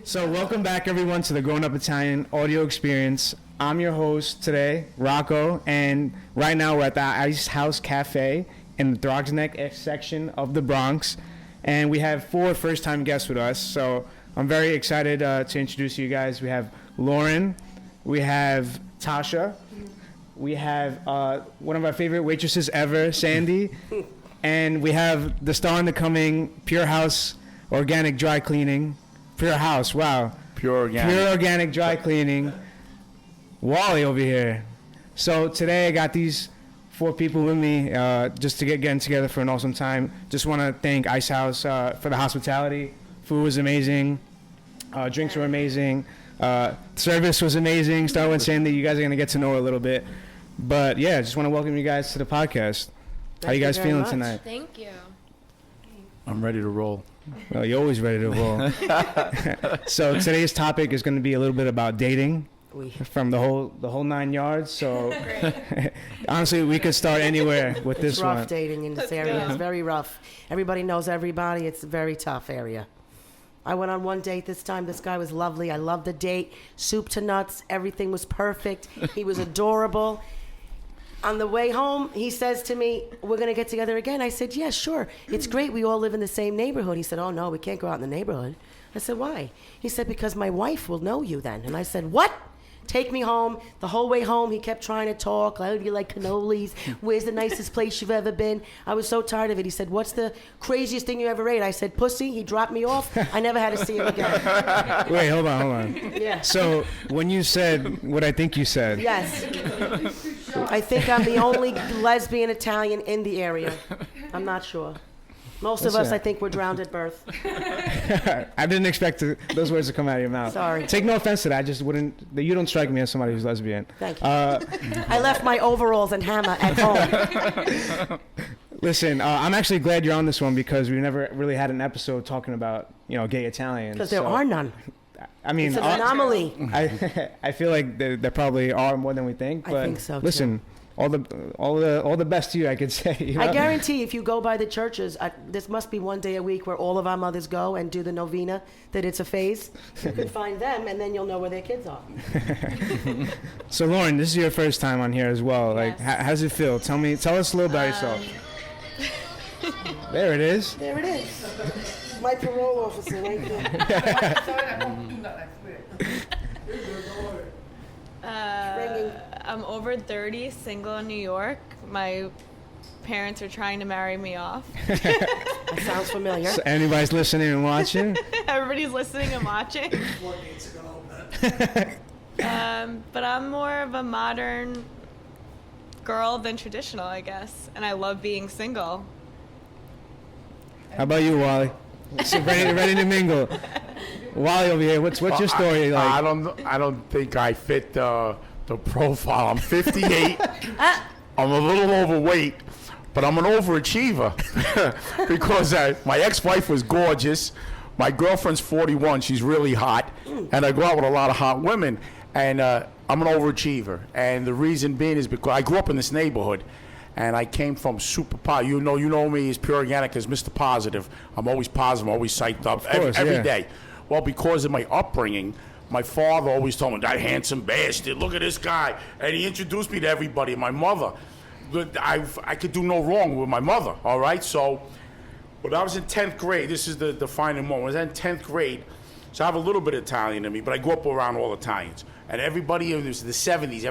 So welcome back, everyone, to the Grown Up Italian audio experience. I'm your host today, Rocco, and right now we're at the Ice House Cafe in the ThrogsNeck section of the Bronx, and we have 4 first-time guests with us. So I'm very excited to introduce you guys. We have Lauren, we have Tasha, we have one of our favorite waitresses ever, Sandy, and we have the star in the coming Pure House Organic Dry Cleaning. Pure House, wow. Pure organic dry cleaning. Wally over here. So today I got these 4 people with me just to getting together for an awesome time. Just want to thank Ice House for the hospitality. Food was amazing. Drinks were amazing. Service was amazing. Start with Sandy. You guys are going to get to know her a little bit. But yeah, just want to welcome you guys to the podcast. How you guys feeling tonight? Thank you. I'm ready to roll. Well, you're always ready to roll. So today's topic is going to be a little bit about dating from the whole 9 yards. So honestly, we could start anywhere with this one. It's rough dating in this area. It's very rough. Everybody knows everybody. It's a very tough area. I went on one date this time. This guy was lovely. I loved the date. Soup to nuts. Everything was perfect. He was adorable. On the way home, he says to me, we're going to get together again. I said, yeah, sure. It's great. We all live in the same neighborhood. He said, oh, no, we can't go out in the neighborhood. I said, why? He said, because my wife will know you then. And I said, what? Take me home. The whole way home, he kept trying to talk. Oh, do you like cannolis? Where's the nicest place you've ever been? I was so tired of it. He said, what's the craziest thing you ever ate? I said, pussy. He dropped me off. I never had to see him again. Wait, hold on. Yeah. So when you said what I think you said. Yes. I think I'm the only lesbian Italian in the area. I'm not sure. Most of us, I think, were drowned at birth. I didn't expect those words to come out of your mouth. Sorry. Take no offense to that. I just wouldn't. You don't strike me as somebody who's lesbian. Thank you. I left my overalls and hammer at home. Listen, I'm actually glad you're on this one because we never really had an episode talking about gay Italians. Because there are none. I mean, it's an anomaly. I feel like there probably are more than we think. But I think so too. Listen, all the best to you, I could say. I guarantee if you go by the churches, this must be one day a week where all of our mothers go and do the novena, that it's a phase. You could find them and then you'll know where their kids are. So Lauren, this is your first time on here as well. Yes. Like, how does it feel? Tell us a little about yourself. There it is. There it is. My parole officer right there. I'm over 30, single in New York. My parents are trying to marry me off. That sounds familiar. So anybody's listening and watching? Everybody's listening and watching. But I'm more of a modern girl than traditional, I guess. And I love being single. How about you, Wally? So ready to mingle. Wally over here, what's your story like? I don't think I fit the profile. I'm 58. I'm a little overweight, but I'm an overachiever because my ex-wife was gorgeous. My girlfriend's 41. She's really hot, and I go out with a lot of hot women. And I'm an overachiever, and the reason being is because I grew up in this neighborhood. And I came from super positive. You know me as pure organic as Mr. Positive. I'm always positive. I'm always psyched up every day. Well, because of my upbringing, my father always told me, that handsome bastard, look at this guy. And he introduced me to everybody. My mother, I could do no wrong with my mother, all right? So when I was in 10th grade, this is the defining moment. When I was in 10th grade, so I have a little bit of Italian in me, but I grew up around all Italians. And everybody, it was the 70s,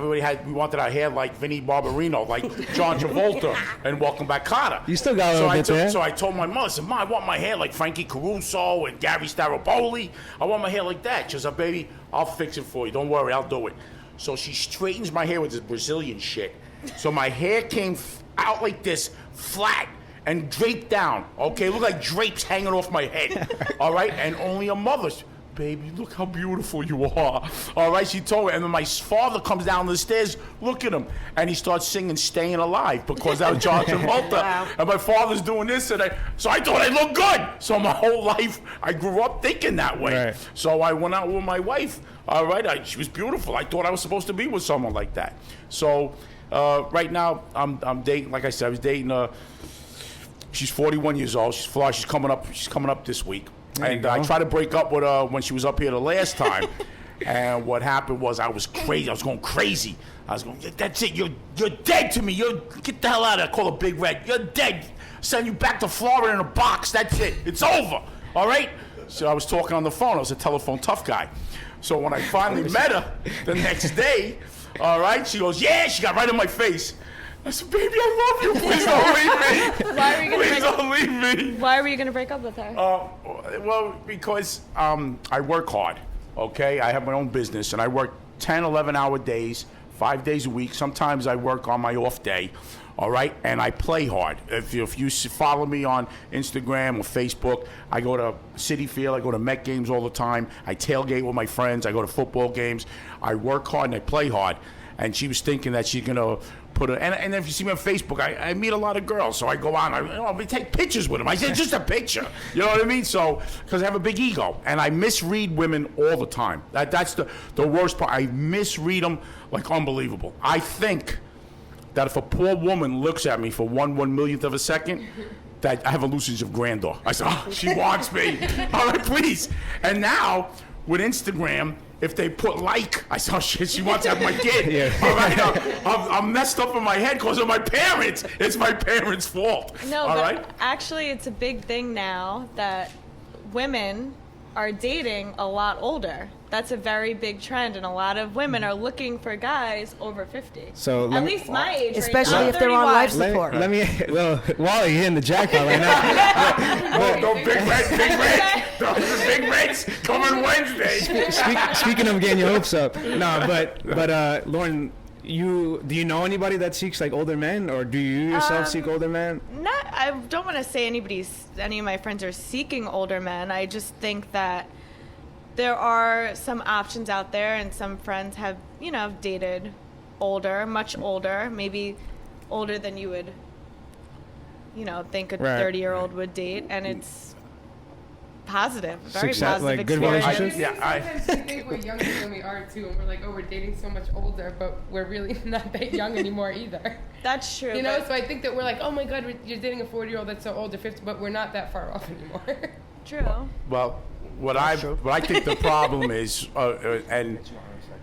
we wanted our hair like Vinnie Barbarino, like John Travolta, and Welcome Back, Kotter. You still got a little bit there. So I told my mother, I said, Mom, I want my hair like Frankie Caruso and Gary Staraboli. I want my hair like that. She said, baby, I'll fix it for you. Don't worry, I'll do it. So she straightens my hair with this Brazilian shit. So my hair came out like this, flat, and draped down, okay? Looked like drapes hanging off my head, all right? And only a mother's. Baby, look how beautiful you are. All right, she told me. And then my father comes down the stairs, look at him, and he starts singing Staying Alive because that was John Travolta. Wow. And my father's doing this, so I thought I looked good. So my whole life, I grew up thinking that way. Right. So I went out with my wife, all right? She was beautiful. I thought I was supposed to be with someone like that. So right now, I'm dating, like I said, I was dating, she's 41 years old. She's coming up this week. And I tried to break up with her when she was up here the last time. And what happened was I was crazy. I was going crazy. I was going, that's it. You're dead to me. Get the hell out of there. Call a Big Red. You're dead. Send you back to Florida in a box. That's it. It's over. All right? So I was talking on the phone. I was a telephone tough guy. So when I finally met her the next day, all right, she goes, yeah, she got right in my face. I said, baby, I love you. Please don't leave me. Why were you gonna Please don't leave me. Why were you gonna break up with her? Well, because I work hard, okay? I have my own business, and I work 10, 11-hour days, 5 days a week. Sometimes I work on my off day, all right? And I play hard. If you follow me on Instagram or Facebook, I go to City Field, I go to Met games all the time. I tailgate with my friends. I go to football games. I work hard and I play hard. And she was thinking that she's going to put a... And if you see me on Facebook, I meet a lot of girls. So I go out and I take pictures with them. I said, just a picture. You know what I mean? So, because I have a big ego. And I misread women all the time. That's the worst part. I misread them like unbelievable. I think that if a poor woman looks at me for one millionth of a second, that I have hallucinations of grandeur. I said, oh, she wants me. All right, please. And now, with Instagram... If they put like, I saw shit, she wants to have my kid. Yeah. All right, I'm messed up in my head because of my parents. It's my parents' fault. No, all but right? Actually, it's a big thing now that women are dating a lot older. That's a very big trend, and a lot of women are looking for guys over 50. So at least my age range. Especially if they're on life support. Let me Wally, you're in the jackpot right now. No, Big Red. Those Big Reds coming Wednesday. Speaking of getting your hopes up, no, but Lauren, do you know anybody that seeks like older men, or do you yourself seek older men? I don't want to say any of my friends are seeking older men. I just think that there are some options out there, and some friends have, dated older, much older, maybe older than you would, think a 30-year-old would date, and it's positive, very Success, positive like good experience. relationships? Sometimes we think we're younger than we are too, and we're like, we're dating so much older, but we're really not that young anymore either. That's true. So I think that we're like, oh my God, you're dating a 40-year-old that's so old, or 50, but we're not that far off anymore. True. Well, what I think the problem is, and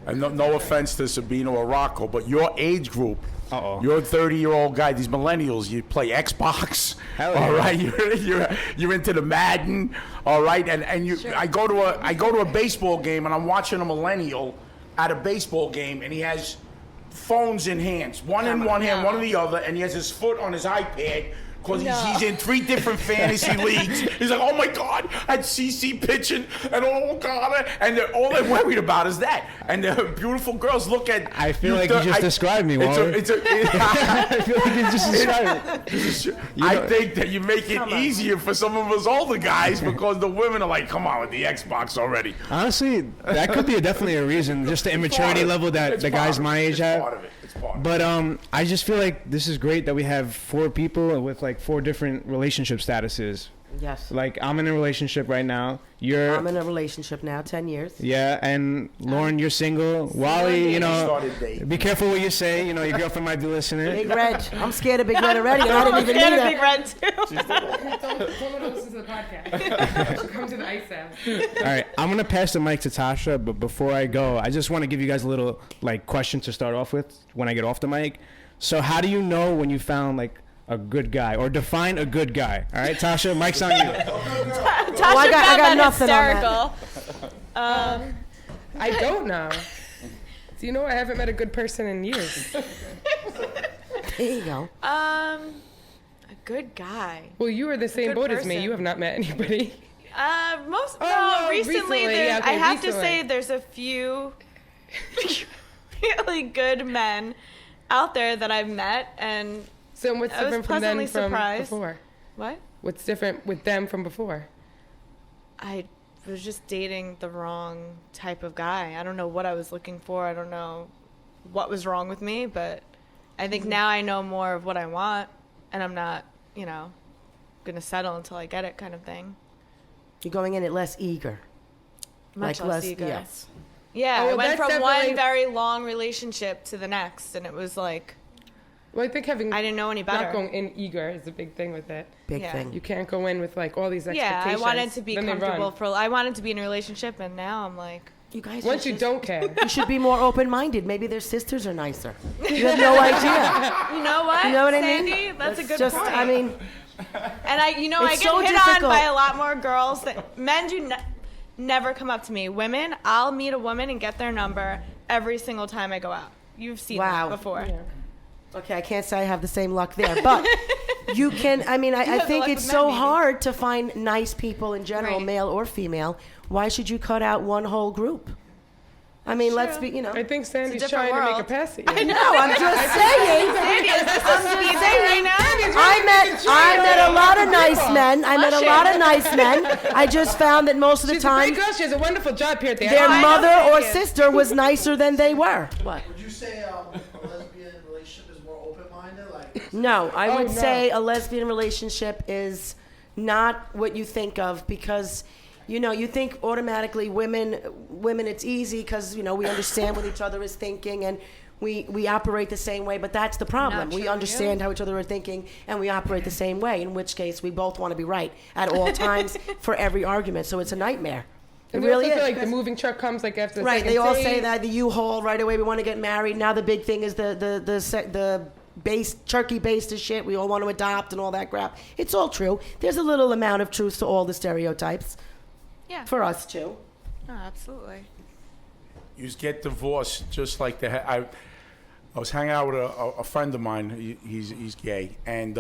no offense to Sabino or Rocco, but your age group, you're a 30-year-old guy. These millennials, you play Xbox, hell yeah. all right? You're into the Madden, all right? And you, sure. I go to a baseball game, and I'm watching a millennial at a baseball game, and he has phones in hands, one in one hand, one in the other, and he has his foot on his iPad. Because he's in 3 different fantasy leagues. He's like, oh my God, I had CC pitching, and oh God, and all they're worried about is that. And the beautiful girls look at. I feel like you just described me, Wally. I feel like you just described it. I think that you make it easier for some of us older guys because the women are like, come on with the Xbox already. Honestly, that could be definitely a reason, just the immaturity level that the guys my age have. Part of it. But I just feel like this is great that we have 4 people with like 4 different relationship statuses. Yes. Like I'm in a relationship right now. I'm in a relationship now, 10 years. Yeah, and Lauren, you're single. Wally, be careful what you say. Your girlfriend might be listening. Big Red. I'm scared of Big Red already. And I didn't even I'm need scared of Big Red too. Don't listen to the podcast. Come to the ice house. All right, I'm gonna pass the mic to Tasha, but before I go, I just want to give you guys a little question to start off with when I get off the mic. So, how do you know when you found a good guy, or define a good guy? All right, Tasha, mic's on you. Tasha I got found that nothing on hysterical. I don't know. Do you know I haven't met a good person in years? There you go. A good guy. Well, you are the same boat as me. You have not met anybody. Recently, yeah, I have to say there's a few really good men out there that I've met, and so what's I was different from them pleasantly from surprised. before? What? What's different with them from before? I was just dating the wrong type of guy. I don't know what I was looking for. I don't know what was wrong with me, but I think now I know more of what I want, and I'm not, gonna settle until I get it, kind of thing. You're going in it less eager. Much less eager. Yes. Yeah, Oh, I went that's from one definitely- very long relationship to the next, and it was like Well, I think having I didn't know any better. not going in eager is a big thing with it. Big Yeah. thing. You can't go in with like all these Yeah, expectations. I wanted to be then they comfortable run. I wanted to be in a relationship, and now I'm like, You guys Once are you just- don't care. You should be more open-minded. Maybe their sisters are nicer. You have no idea. you know what? You know what I Sandy? mean? That's a good just, point. I mean, And I It's get so hit difficult. on by a lot more girls that men do never come up to me. Women, I'll meet a woman and get their number every single time I go out. You've seen Wow. that before. Yeah. okay, I can't say I have the same luck there, but you can. I mean, I have the think luck it's with so men, maybe. hard to find nice people in general, Right. male or female. Why should you cut out one whole group? I mean, let's true. be, you know. I think Sandy's different trying to make world. a pass at you. No, I'm just saying. Sandy, is this a speed thing right now? I met a lot of nice men. I met a lot of nice men. I just found that most of the She's a time great girl. She has a wonderful job here at the their I know, mother thank or you. sister was nicer than they were. What? Would you say a lesbian relationship is more open-minded? Like, No, I would no. say a lesbian relationship is not what you think of because, you know, you think automatically women it's easy because, you know, we understand what each other is thinking and we operate the same way, but that's the problem. Not We true, understand how each other are thinking and we operate the same way, in which case we both want to be right at all times for every argument. So it's a nightmare. It And really also is. feel like the moving truck comes like after the Right, second they all date. say that the U-Haul right away. We want to get married. Now the big thing is the base turkey based as shit. We all want to adopt and all that crap. It's all true. There's a little amount of truth to all the stereotypes Yeah. for us too. Oh, absolutely. You just get divorced just like I was hanging out with a friend of mine. He's gay, and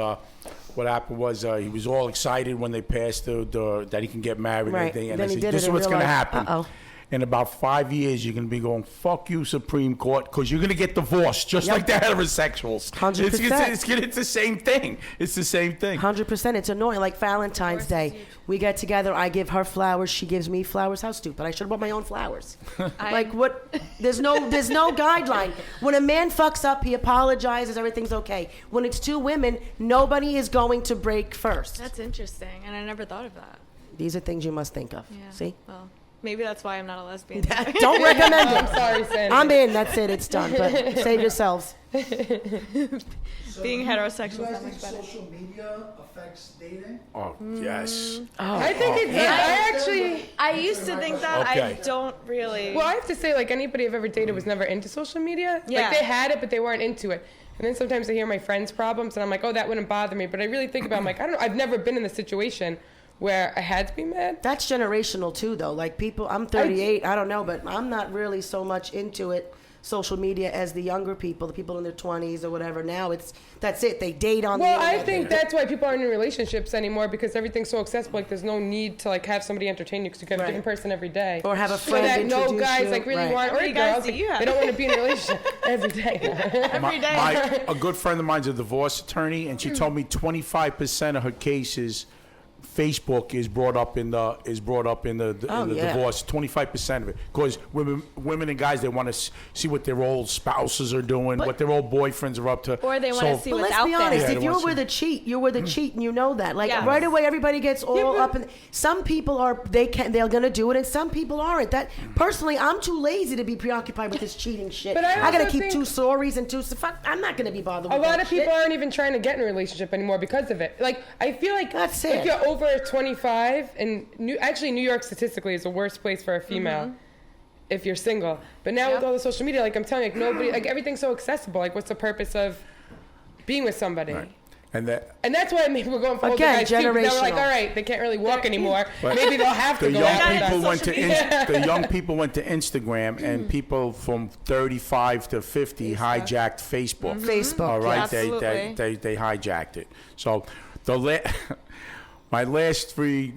what happened was he was all excited when they passed that he can get married Right. and everything. And Then I he said, did "This it is and what's going to realized, happen. uh-oh. In about 5 years, you're going to be going, fuck you, Supreme Court, because you're going to get divorced, just like the heterosexuals. 100%. It's the same thing. It's the same thing. 100%. It's annoying. Like Valentine's Day, we get together. I give her flowers. She gives me flowers. How stupid! I should have bought my own flowers. Like what? There's no guideline. When a man fucks up, he apologizes. Everything's okay. When it's two women, nobody is going to break first. That's interesting, and I never thought of that. These are things you must think of. Yeah. See? Well, maybe that's why I'm not a lesbian. Don't recommend I'm it. sorry, Sandy. I'm in. That's it. It's done. But save yourselves. so Being you heterosexual guys is think much better. social media affects dating? Oh, yes. I think it does. I actually. I used to think that. I Okay. don't really. Well, I have to say, like, anybody I've ever dated was never into social media. Yeah. Like, they had it, but they weren't into it. And then sometimes I hear my friends' problems, and I'm like, oh, that wouldn't bother me. But I really think about it, I'm like, I don't know. I've never been in the situation where I had to be mad. That's generational too, though. Like people, I'm 38. I don't know, but I'm not really so much into it, social media, as the younger people, the people in their 20s or whatever. Now that's it. They date on the Well, I internet. think that's why people aren't in relationships anymore, because everything's so accessible. Like, there's no need to, like, have somebody entertain you because you got a Right. different person every day. Or have a So friend that no introduce guys, you. like, really Right. want, How or many guys girls, do like, you have? they don't want to be in a relationship every day. Every day. A good friend of mine's a divorce attorney, and she told me 25% of her cases, Facebook is brought up in the Oh, yeah. divorce. 25% of it, because women and guys, they want to see what their old spouses are doing, what their old boyfriends are up to, Or they wanna see But what's let's out be there. honest. Yeah, If they you're want with a cheat, you're with a cheat, and you know that. Like Yeah. right away, everybody gets all up. And some people they're gonna do it, and some people aren't. That personally, I'm too lazy to be preoccupied with this cheating shit. But I gotta also keep think- 2 stories and 2. Fuck, I'm not gonna be bothered. A with lot that of people shit. aren't even trying to get in a relationship anymore because of it. Like, I feel like That's if sad. you're over 25, and New York statistically is the worst place for a female if you're single. But now with all the social media, like I'm telling you, like nobody, like everything's so accessible. Like, what's the purpose of being with somebody? Right. And that And that's why maybe we're going for older Again, guys too. 'Cause now we're like, generational. all right, they can't really walk anymore. But Maybe they'll have to the go young out. people with went us. to the young people went to Instagram, and people from 35 to 50 hijacked Facebook. Facebook. All right, Absolutely. they hijacked it. So my last 3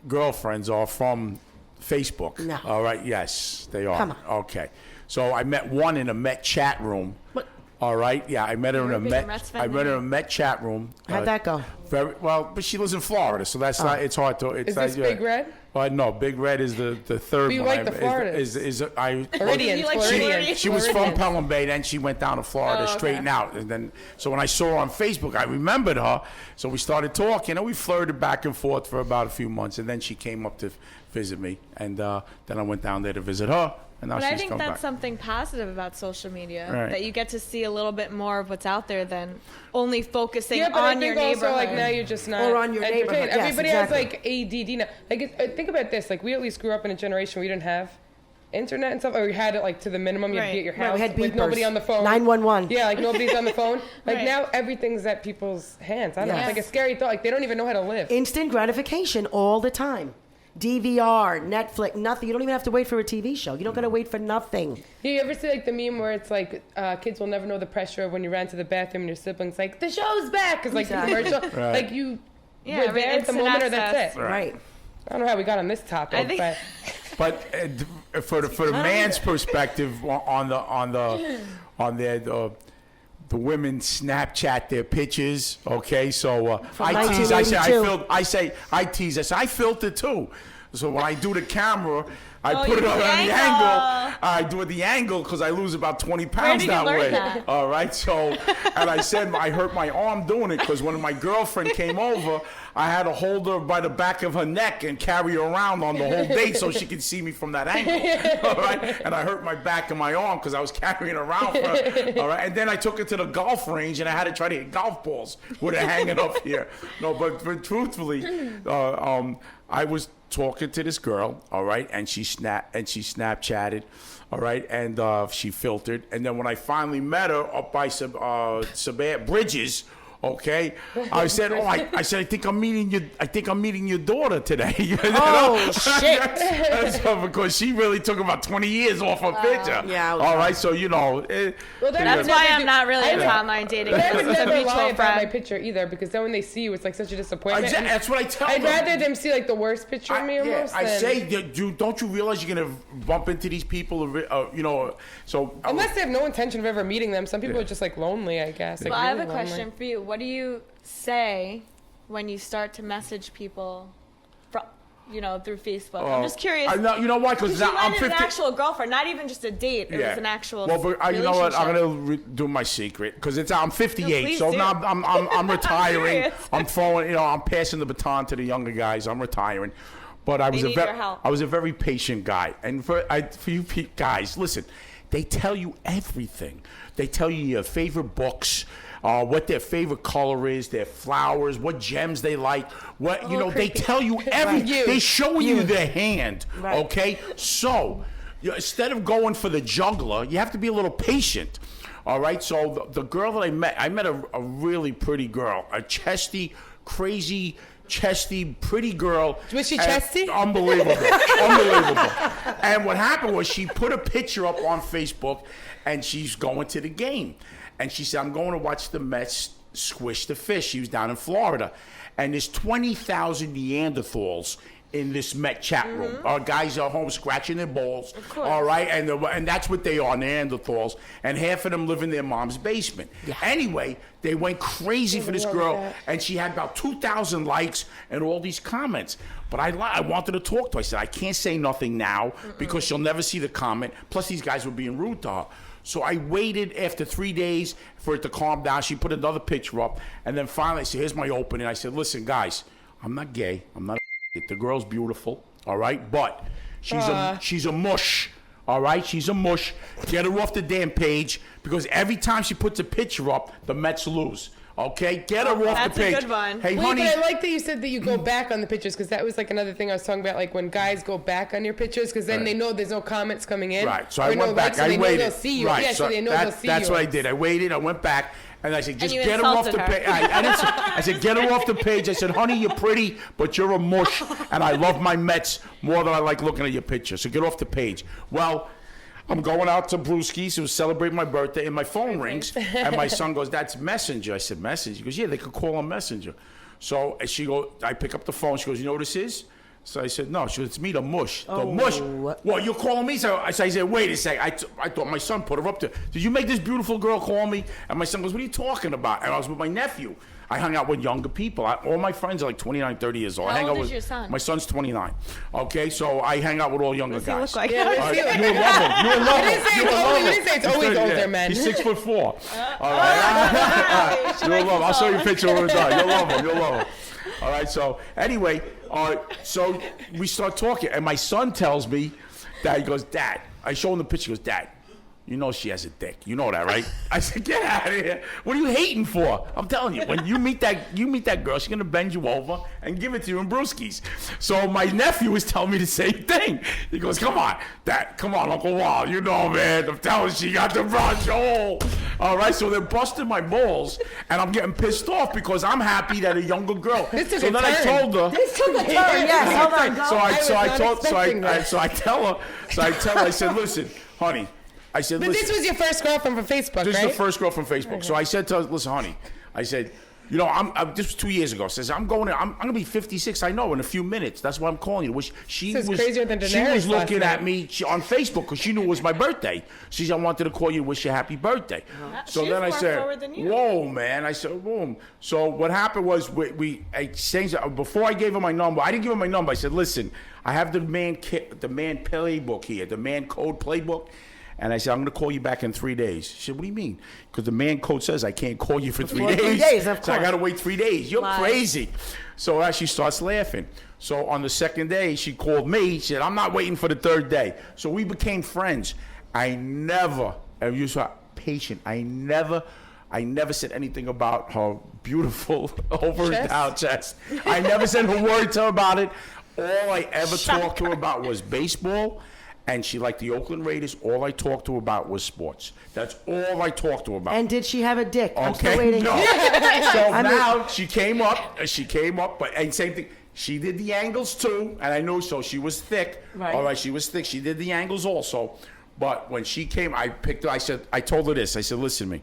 girlfriends are from Facebook. No. All right, yes, they are. Come on. Okay. So I met one in a Met chat room. What? All right, yeah, I met her in You're a a bigger Met. Mets fan I than met her me. in a Met chat room. How'd that go? Very well, but she lives in Florida, so that's not. It's hard to. It's Is this not, Big Red? No, Big Red is the third But you one. like the Floridas. Floridians, You like Floridians. She was from Floridians. Pelham Bay, then she went down to Florida, Oh, okay. straighten out, and then so when I saw her on Facebook, I remembered her. So we started talking, and we flirted back and forth for about a few months, and then she came up to visit me, and then I went down there to visit her, And now But she's I think come that's back. something positive about social media, Right. that you get to see a little bit more of what's out there than only focusing Yeah, but on I your think also neighborhood. like now you're just not Or on your entertained. neighborhood. Yes, Everybody exactly. has like ADD now. Like think about this. Like we at least grew up in a generation where we didn't have internet and stuff, or we had it like to the minimum. You'd Right. be at your Right, house we had with nobody beepers. on the phone. 911. Yeah, like nobody's on the phone. Like Right. now everything's at people's hands. I don't know. Yes. It's like a scary thought. Like they don't even know how to live. Instant gratification all the time. DVR, Netflix, nothing. You don't even have to wait for a TV show. You don't got to wait for nothing. You ever see like the meme where it's like kids will never know the pressure of when you ran to the bathroom and your siblings like the show's back because like the Exactly. commercial like you Yeah, were right, there at the instant moment or that's access. it. Right. I don't know how we got on this topic, I think- but But for the man's perspective on the women Snapchat their pictures. Okay, so I tease. I say I tease. I say I filter too. So when I do the camera, I Oh, put it you on do the the angle. angle. I do it the angle because I lose about 20 pounds did you that learn way. that? All right, so and I said I hurt my arm doing it because when my girlfriend came over, I had to hold her by the back of her neck and carry her around on the whole date so she could see me from that angle. All right, and I hurt my back and my arm because I was carrying her around. All right, and then I took her to the golf range and I had to try to hit golf balls with her hanging up here. No, but truthfully, I was talking to this girl, all right, and she Snapchatted, all right, and she filtered, and then when I finally met her up by Bridges, okay, I said, I think I'm meeting your daughter today. You know? Oh, shit. That's because she really took about 20 years off her picture. Yeah, all right, so you know. well, That's why I'm not really into online dating. I would It's a never lie mutual about my friend. picture either because then when they see you, it's like such a disappointment. That's what I tell I'd them. rather them see like the worst picture of me almost. I than, say, don't you realize you're gonna bump into these people? You know, so unless they have no intention of ever meeting them. Some people are just like lonely, I guess. Like, Well, I have a really lonely. question for you. What do you say when you start to message people from, through Facebook? I'm just curious. You know why? Because You I'm landed 50. an actual girlfriend, not even just a date. It was an actual Well, but you know what? I'm relationship. gonna do my secret because I'm 58, please so do. now I'm retiring. serious. I'm throwing, I'm passing the baton to the younger guys. I'm retiring, but I was need your help. I was a very patient guy, and for you guys, listen, they tell you everything. They tell you your favorite books. What their favorite color is, their flowers, what gems they like, what they tell you everything. They show you their hand, okay? So instead of going for the juggler, you have to be a little patient. All right. So the girl that I met a really pretty girl, a chesty, crazy, chesty, pretty girl. Was she And- chesty? Unbelievable. Unbelievable. And what happened was she put a picture up on Facebook and she's going to the game. And she said, I'm going to watch the Mets squish the fish. She was down in Florida. And there's 20,000 Neanderthals in this Met chat room. Our guys are home scratching their balls. All right, and that's what they are, Neanderthals. And half of them live in their mom's basement. Yeah. Anyway, they went crazy for this girl, and she had about 2,000 likes and all these comments. But I wanted to talk to her. I said, I can't say nothing now because she'll never see the comment. Plus, these guys were being rude to her. So I waited after 3 days for it to calm down. She put another picture up, and then finally I said, here's my opening. I said, listen, guys, I'm not gay. I'm not the girl's beautiful, all right? But she's a mush, all right? She's a mush. Get her off the damn page because every time she puts a picture up, the Mets lose. Okay, get her off That's the page. a good one. Hey, Wait, honey. but I like that you said that you go back on the pictures because that was like another thing I was talking about, like when guys go back on your pictures because then they know there's no comments coming in. Right, so or I no went back. likes, so I they waited. know they'll see you. Right, Yeah, so they know they'll see that's you. what I did. I waited. I went back. And I said, just you get her off the insulted page. her. I said, get her off the page. I said, honey, you're pretty, but you're a mush. And I love my Mets more than I like looking at your picture. So get off the page. Well, I'm going out to Brewski's to celebrate my birthday, and my phone rings. And my son goes, that's Messenger. I said, Messenger? He goes, yeah, they could call him Messenger. So I pick up the phone. She goes, you know what this is? So I said, no. She goes, it's me, the mush. The mush. Well, you're calling me? So I said, wait a sec. I thought my son put her up there. Did you make this beautiful girl call me? And my son goes, what are you talking about? And I was with my nephew. I hung out with younger people. All my friends are like 29, 30 years old. I hang How out old with, is your son? My son's 29. Okay, so I hang out with all younger What does he guys. look like? Yeah, All right, you will love him. You will love him. say You it's will always- love you didn't say it's him. always Yeah, older men. He's 6'4". All right. You will love him. I'll show you a picture when we're done. You'll love him. You'll love him. All right. So anyway, so we start talking, and my son tells me that he goes, Dad, I show him the picture. He goes, Dad, you know she has a dick. You know that, right? I said, get out of here. What are you hating for? I'm telling you, when you meet that girl, she's gonna bend you over and give it to you in brewskis. So my nephew was telling me the same thing. He goes, come on, Dad, come on, Uncle Wall. You know, man, I'm telling you, she got the brush hole. All right, so they're busting my balls, and I'm getting pissed off because I'm happy that a younger girl. This took so a then turn. I told her. This took a turn. Yes, hold on. Go. I tell her, I said, listen, honey. I said, But listen. this was your first girl from Facebook, This right? is the first girl from Facebook. Okay. So I said to her, listen, honey, I said, you know, this was 2 years ago. Says, I'm gonna be 56. I know in a few minutes. That's why I'm calling you. She This is crazier than she Daenerys was looking last at me on Facebook because she knew it was my birthday. She said, I wanted to call you to wish you happy birthday. So She's then I more said, forward than you. whoa, man. I said, boom. So what happened was I changed it. Before I gave her my number, I didn't give her my number. I said, listen, I have the man playbook here, the man code playbook. And I said, I'm going to call you back in 3 days. She said, what do you mean? Because the man code says I can't call you for 3 days. 3 days, of course. So I got to wait 3 days. You're Lies. crazy. So she starts laughing. So on the second day, she called me. She said, I'm not waiting for the third day. So we became friends. I never, and you saw patient, I never said anything about her beautiful over-and-out chest. I never said a word to her about it. All I ever talked to her about was baseball. And she liked the Oakland Raiders. All I talked to her about was sports. That's all I talked to her about. And did she have a dick? I'm still Okay, waiting. no. So now she came up, but and same thing. She did the angles too, and I knew so she was thick. Right. All right, she was thick. She did the angles also. But when she came, I told her this. I said, listen to me.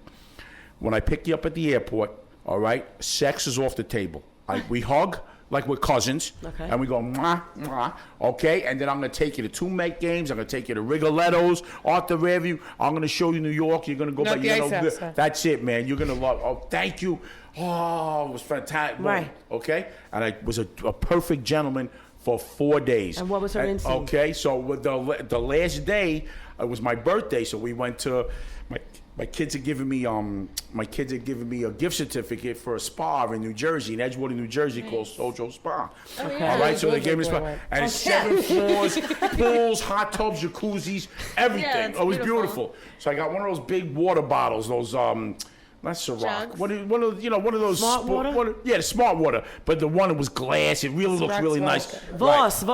When I pick you up at the airport, all right, sex is off the table. We hug like we're cousins, Okay. and we go mwah, mwah, okay? And then I'm gonna take you to two Met games. I'm gonna take you to Rigoletto's, Arthur Fairview. I'm gonna show you New York. You're gonna go Not back. the Ice House, huh? That's it, man. You're gonna love. Oh, thank you. Oh, it was fantastic. Right. Okay, and I was a perfect gentleman for 4 days. And what was her insight? Okay, so with the last day, it was my birthday, so we went to my kids had given me a gift certificate for a spa in New Jersey, in Edgewater, New Jersey, called Sojo Spa. Okay. All right, so they gave me a spa, and it's 7 floors, pools, hot tubs, jacuzzis, everything. Yeah, it's It was beautiful. beautiful. So I got one of those big water bottles, those not Ciroc. Jugs? One of those Smart water? Yeah, the smart water. But the one that was glass, it really looked really nice. Voss, yeah,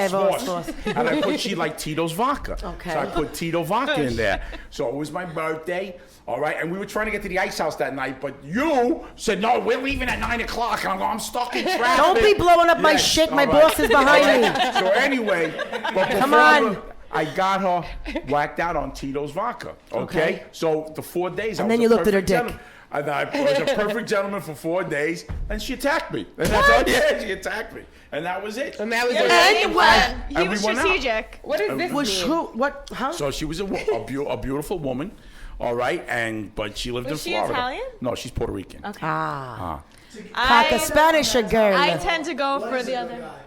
Voss. Voss. And I put, she liked Tito's vodka. Okay. So I put Tito vodka in there. So it was my birthday, all right? And we were trying to get to the Ice House that night, but you said, no, we're leaving at 9 o'clock. And I'm going, I'm stuck in traffic. Don't be blowing up my Yes, shit. My all right. boss is behind me. So anyway, but Come before on. I got her whacked out on Tito's vodka, okay? So the 4 days, And I then was you a looked at her perfect dick. gentleman. I was a perfect gentleman for 4 days, and she attacked me. And that's all. Yeah, she attacked me, and that was it. And that was And what? He And was we went out. strategic. What does this Was mean? who? What? Huh? So she was a beautiful woman, all right, but she lived in Was she Florida. Italian? No, she's Puerto Rican. Ah. I, Coca Spanish girl. I tend to go What for is the a good other. guy?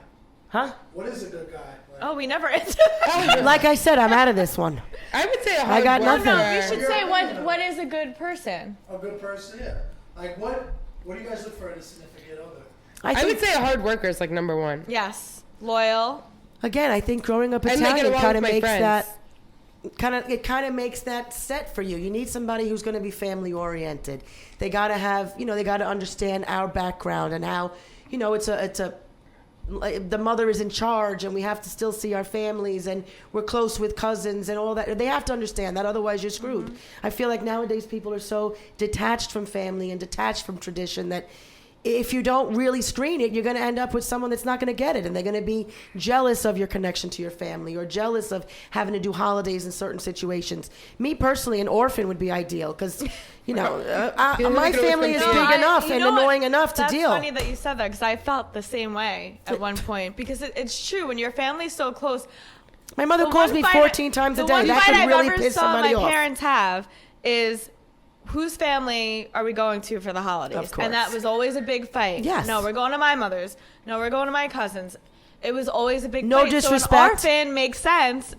Huh? What is a good guy? Like, Oh, we never answered. Like I said, I'm out of this one. I would say a I hard got worker. nothing. No, we should say what is a good person. a good person, yeah. Like what do you guys look for in a significant other? I would say a hard worker is like number one. Yes, loyal. Again, I think growing up And make it Italian along kind of with my makes friends. that makes that set for you. You need somebody who's going to be family oriented. They got to have, they got to understand our background and how, the mother is in charge and we have to still see our families and we're close with cousins and all that. They have to understand that, otherwise you're screwed. I feel like nowadays people are so detached from family and detached from tradition that if you don't really screen it, you're going to end up with someone that's not going to get it, and they're going to be jealous of your connection to your family or jealous of having to do holidays in certain situations. Me personally, an orphan would be ideal because, my family is big enough and annoying enough to deal. That's funny that you said that because I felt the same way at one point because it's true when your family's so close. My mother The calls one me fight- 14 times a the day. one That fight could I've really ever piss saw somebody my off. parents have is whose family are we going to for the holidays? Of course. And that was always a big fight. Yes. No, we're going to my mother's. No, we're going to my cousin's. It was always a big No fight. disrespect. So an orphan makes sense.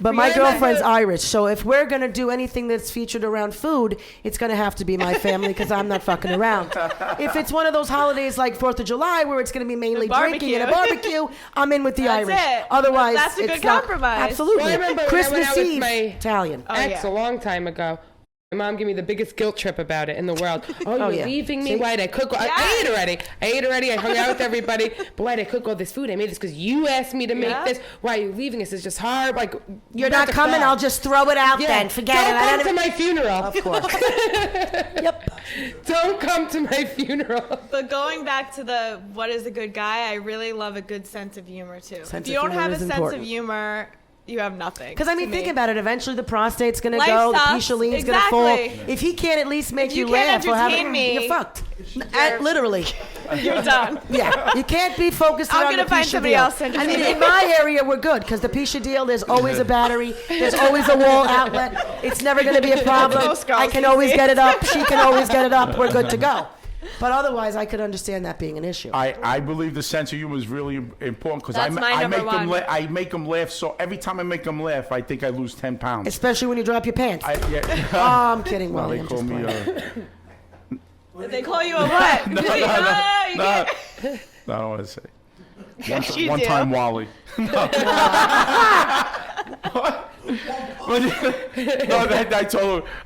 But my Yeah. girlfriend's Irish, so if we're gonna do anything that's featured around food, it's gonna have to be my family because I'm not fucking around. If it's one of those holidays like 4th of July where it's gonna be mainly drinking and a barbecue, I'm in with the That's Irish. it. Otherwise, That's a it's good not- compromise. Absolutely. Well, I remember when I Christmas went out with Eve, my Italian. ex yeah. a long time ago. My mom gave me the biggest guilt trip about it in the world. Oh, you're yeah. leaving me? See? Why'd I cook? I ate already. I hung out with everybody. But why'd I cook all this food? I made this because you asked me to make Yeah. this. Why are you leaving us? It's just hard. Like You're not coming, I'll just throw it out then. Forget it. I Don't don't come to my funeral. Of course. Yep. Don't come to my funeral. But going back to the what is a good guy, I really love a good sense of humor too. Sense if you of don't humor have a is sense important. of humor, you have nothing. Because I mean, to think me. about it. Eventually, the prostate's gonna Life go. sucks. The Picheline's gonna fall. Exactly. If he can't at least make If you you can't laugh or have entertain me, you're fucked. Literally. You're done. Yeah, you can't be focused I'm on gonna the find Pisha somebody deal. else to I mean, entertain. in my area, we're good because the Pisha deal, there's always a battery, there's always a wall outlet. It's never gonna be a problem. Most girls I can can always see get it up. She can always get it up. We're good to go. But otherwise, I could understand that being an issue. I believe the sense of humor is really important because That's my I number make them one. I make them laugh. So every time I make them laugh, I think I lose 10 pounds. Especially when you drop your pants. Yeah. Oh, I'm kidding, Well, Wally. they I'm call just me. playing. They call you a what? No, You no, can't- no, I don't want to say. Yes, you One do. time, Wally. No.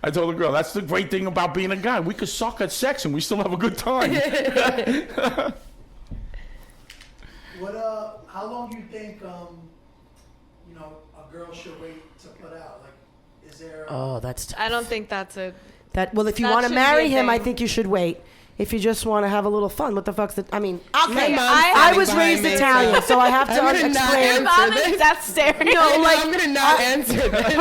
I told the girl, that's the great thing about being a guy. We could suck at sex and we still have a good time. How long do you think, a girl should wait to put out? Like, is there? Oh, that's I don't think that's a. Well, if you That want to shouldn't be marry a him, I thing. think you should wait. If you just want to have a little fun, what the fuck's that? I mean, Okay, mom's I standing was behind raised me, Italian, so I have to I'm gonna not explain. Your answer mom this. is that staring. No, like I'm gonna not answer this.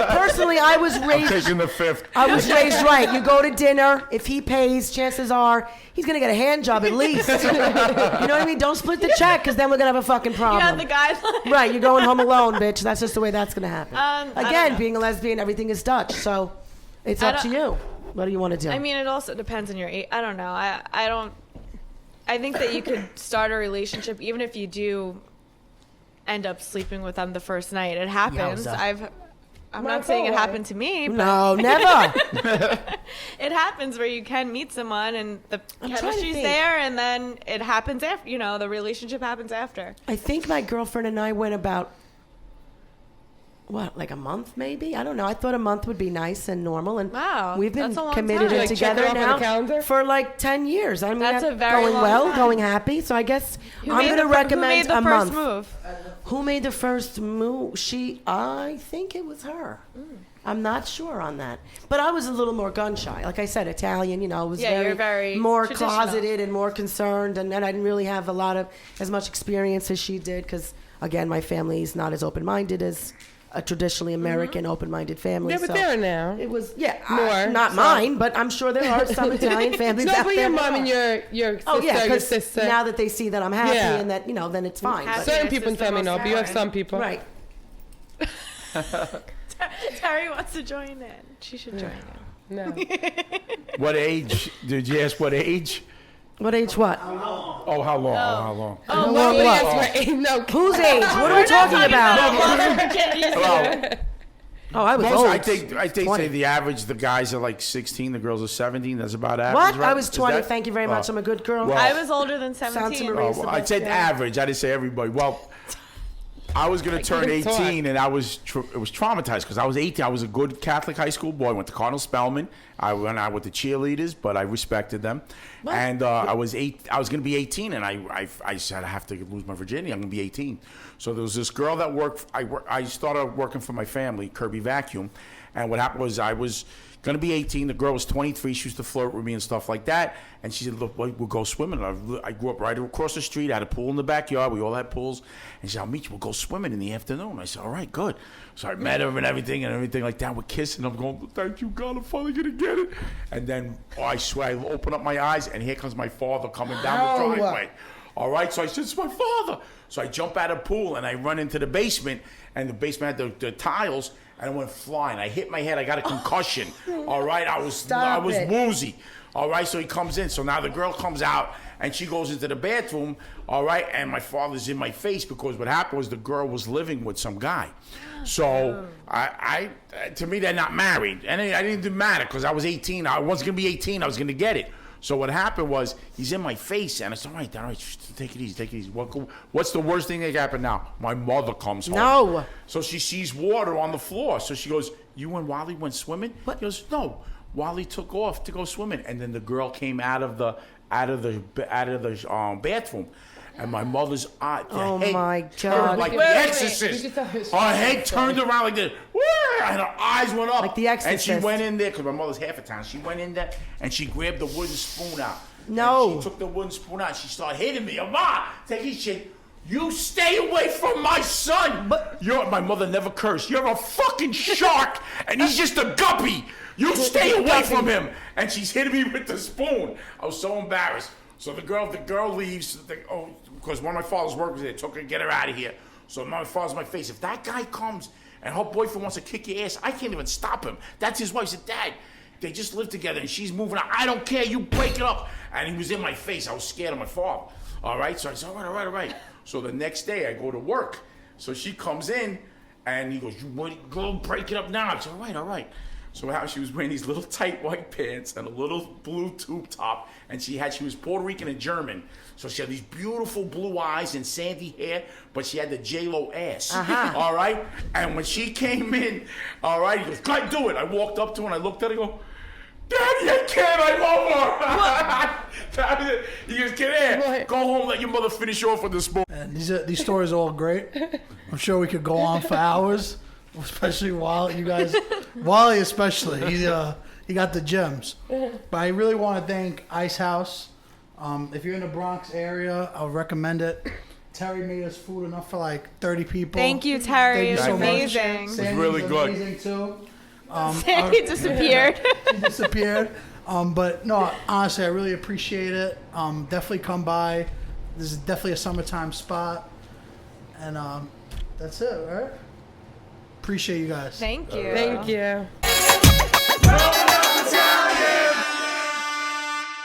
Personally, I was raised. Taking the fifth. I was raised right. You go to dinner. If he pays, chances are he's gonna get a hand job at least. You know what I mean? Don't split the check, because then we're gonna have a fucking You problem. have the guidelines. Right, you're going home alone, bitch. That's just the way that's gonna happen. I don't Again, know. being a lesbian, everything is Dutch, so it's I up to don't- you. What do you want to do? I mean, it also depends on your age. I don't know. I don't. I think that you could start a relationship even if you do end up sleeping with them the first night. It happens. Yowza. I'm not saying it happened to me, but no, never. it happens where you can meet someone and the I'm trying to chemistry's think. there, and then it happens after. You know, the relationship happens after. I think my girlfriend and I went about, like a month maybe? I don't know. I thought a month would be nice and normal, and Wow, we've been that's a long committed time. and Like, check together her off on the now calendar? for like 10 years. I mean, That's a very going long well, time. going happy. So I guess Who I'm made going to the recommend Who made the a first month. move? Who made the first move? I think it was her. Mm. I'm not sure on that. But I was a little more gun shy. Like I said, Italian, was Yeah, you're very more traditional. closeted and more concerned. And then I didn't really have as much experience as she did because, again, my family is not as open-minded as a traditionally American open-minded family. Yeah, but so there are now. it was, More, not so- mine, but I'm sure there are some Italian families No, out but there. your that mom and are. your sister, Oh yeah, your because sister. now that they see that I'm happy Yeah. and that then it's fine. Happy. But, Certain Yes, people in it's the family most know, but you have important. some people. right. Terry wants to join in. She should join in. No. What age? Did you ask what age? What age? What? Oh, how long? Oh, how long? Oh, Well, Nobody what? asked for age. No. Whose age? What are we talking about? Well, Oh, I was most, old. I think 20. say the average, the guys are like 16, the girls are 17. That's about average. What? Right? I was Is 20. that- Thank you very much. Oh. I'm a good girl. Well, I was older than Sounds 17. to Oh, Raise the I said best, yeah. average. I didn't say everybody. Well, I was going to turn couldn't talk. 18, and it was traumatized because I was 18. I was a good Catholic high school boy. I went to Cardinal Spellman. I went out with the cheerleaders, but I respected them. And I was going to be 18, and I said I have to lose my virginity. I'm going to be 18. So there was this girl that worked. I started working for my family, Kirby Vacuum, and what happened was I was going to be 18. The girl was 23. She used to flirt with me and stuff like that. And she said, look, we'll go swimming. I grew up right across the street. I had a pool in the backyard. We all had pools. And she said, I'll meet you. We'll go swimming in the afternoon. I said, all right, good. So I met her and everything like that. We're kissing. I'm going, thank you, God. I'm finally going to get it. And then, I swear, I open up my eyes, and here comes my father coming down the driveway. All right, so I said, it's my father. So I jump out of the pool and I run into the basement, and the basement had the tiles, and I went flying. I hit my head. I got a concussion. All right, I was woozy. All right, so he comes in. So now the girl comes out, and she goes into the bathroom. All right, and my father's in my face because what happened was the girl was living with some guy. So I to me, they're not married, and I didn't matter because I was 18. I wasn't gonna be 18. I was gonna get it. So what happened was he's in my face, and I said, all right, take it easy, take it easy. What's the worst thing that can happen now? My mother comes home. No. So she sees water on the floor. So she goes, you and Wally went swimming? What? He goes, no. Wally took off to go swimming, and then the girl came out of the bathroom. And my mother's eye, my God. like The Exorcist. Her head turned around like this, and her eyes went up. Like The Exorcist. And she went in there, because my mother's half Italian. She went in there, and she grabbed the wooden spoon out. No. And she took the wooden spoon out, and she started hitting me. Ma, take his shit. You stay away from my son. But my mother never cursed. You're a fucking shark, and he's just a guppy. You stay away from him. And she's hitting me with the spoon. I was so embarrassed. So the girl leaves. Because one of my father's workers there took her, get her out of here. So my father's in my face. If that guy comes and her boyfriend wants to kick your ass, I can't even stop him. That's his wife. I said, Dad, they just live together and she's moving out. I don't care. You break it up. And he was in my face. I was scared of my father. All right. So I said, all right. So the next day I go to work. So she comes in and he goes, go break it up now. I said, all right. So how she was wearing these little tight white pants and a little blue tube top, and she was Puerto Rican and German. So she had these beautiful blue eyes and sandy hair, but she had the J-Lo ass. All right? And when she came in, all right, he goes, go ahead, do it. I walked up to her and I looked at her and I go, Daddy, I can't, I love her. He goes, get here. Go home, let your mother finish off with the spoon. And these stories are all great. I'm sure we could go on for hours, especially Wally especially. He got the gems. But I really want to thank Ice House. If you're in the Bronx area, I would recommend it. Terry made us food enough for like 30 people. Thank you, Terry. Thank you It so was much. amazing. It was really good. Amazing too. Sandy disappeared. He disappeared. But no, honestly, I really appreciate it. Definitely come by. This is definitely a summertime spot. And that's it, right? Appreciate you guys. Thank you. Thank you.